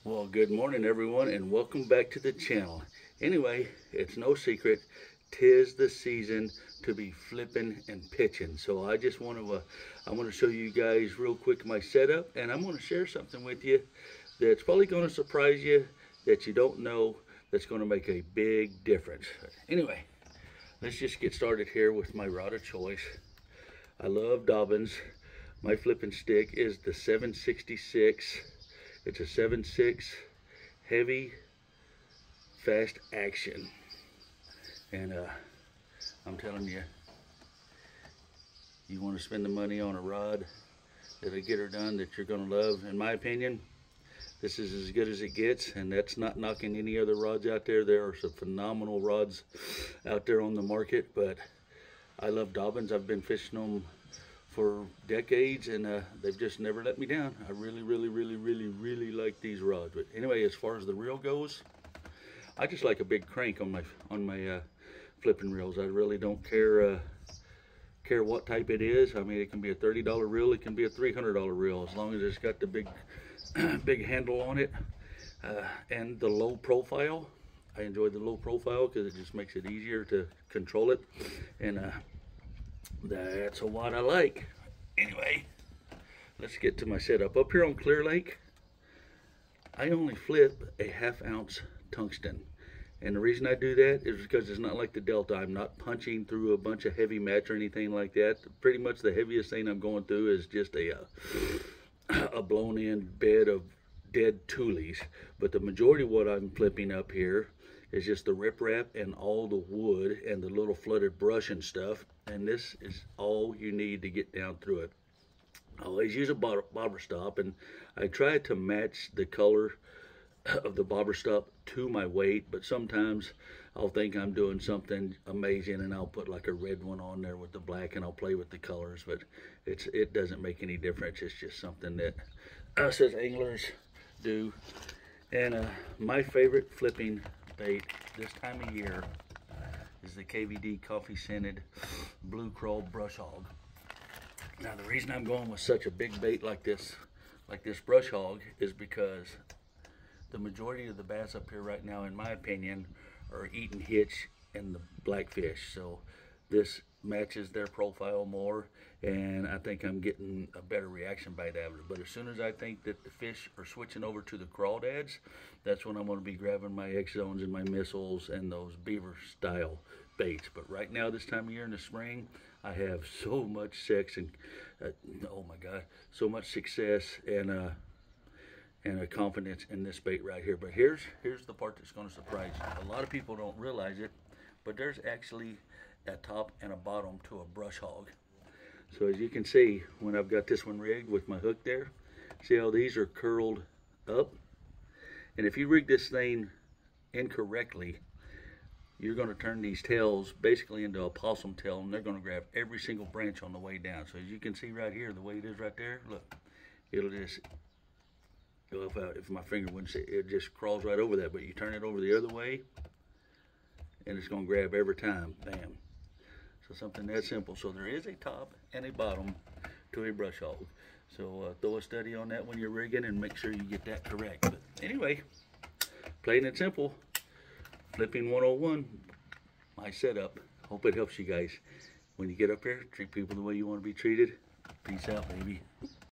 Well, good morning, everyone, and welcome back to the channel. Anyway, it's no secret, 'tis the season to be flipping and pitching. So I just want to show you guys real quick my setup, and I'm going to share something with you that's probably going to surprise you, that you don't know, that's going to make a big difference. Anyway, let's just get started here with my rod of choice. I love Dobyns. My flipping stick is the 766. It's a 7.6 heavy, fast action. And I'm telling you, you want to spend the money on a rod that'll get her done, that you're going to love. In my opinion, this is as good as it gets, and that's not knocking any other rods out there. There are some phenomenal rods out there on the market, but I love Dobyns. I've been fishing them for decades, and they've just never let me down. I really like these rods. But anyway, as far as the reel goes, I just like a big crank on my flipping reels. I really don't care what type it is. I mean, it can be a $30 reel, it can be a $300 reel, as long as it's got the big big handle on it, and the low profile. I enjoy the low profile because it just makes it easier to control it, and that's what I like. Anyway, let's get to my setup. Up here on Clear Lake, I only flip a 1/2 ounce tungsten. And the reason I do that is because it's not like the Delta. I'm not punching through a bunch of heavy mats or anything like that. Pretty much the heaviest thing I'm going through is just a blown in bed of dead tules. But the majority of what I'm flipping up here is just the riprap and all the wood and the little flooded brush and stuff. And this is all you need to get down through it. I always use a bobber stop, and I try to match the color of the bobber stop to my weight, but sometimes I'll think I'm doing something amazing and I'll put like a red one on there with the black, and I'll play with the colors, but it doesn't make any difference. It's just something that us as anglers do. And my favorite flipping bait this time of year is the KVD Coffee Scented Blue Crow Brush Hog. Now, the reason I'm going with such a big bait like this brush hog, is because the majority of the bass up here right now, in my opinion, are eating hitch and the blackfish. So this matches their profile more, and I think I'm getting a better reaction bite out of it. But as soon as I think that the fish are switching over to the crawdads, that's when I'm going to be grabbing my X-Zones and my missiles and those beaver style baits. But right now, this time of year in the spring, I have so much sex and oh my god, so much success and a confidence in this bait right here. But here's the part that's going to surprise you. A lot of people don't realize it, but there's actually a top and a bottom to a brush hog. So as you can see, when I've got this one rigged with my hook there, see how these are curled up? And if you rig this thing incorrectly, you're going to turn these tails basically into a possum tail, and they're going to grab every single branch on the way down. So as you can see right here, the way it is right there, look, it'll just go, if my finger wouldn't say, it just crawls right over that. But you turn it over the other way, and it's going to grab every time. Bam. So something that simple. So there is a top and a bottom to a brush hog. So throw a study on that when you're rigging and make sure you get that correct. But anyway, plain and simple, flipping 101, my setup. Hope it helps you guys. When you get up here, treat people the way you want to be treated. Peace out, baby.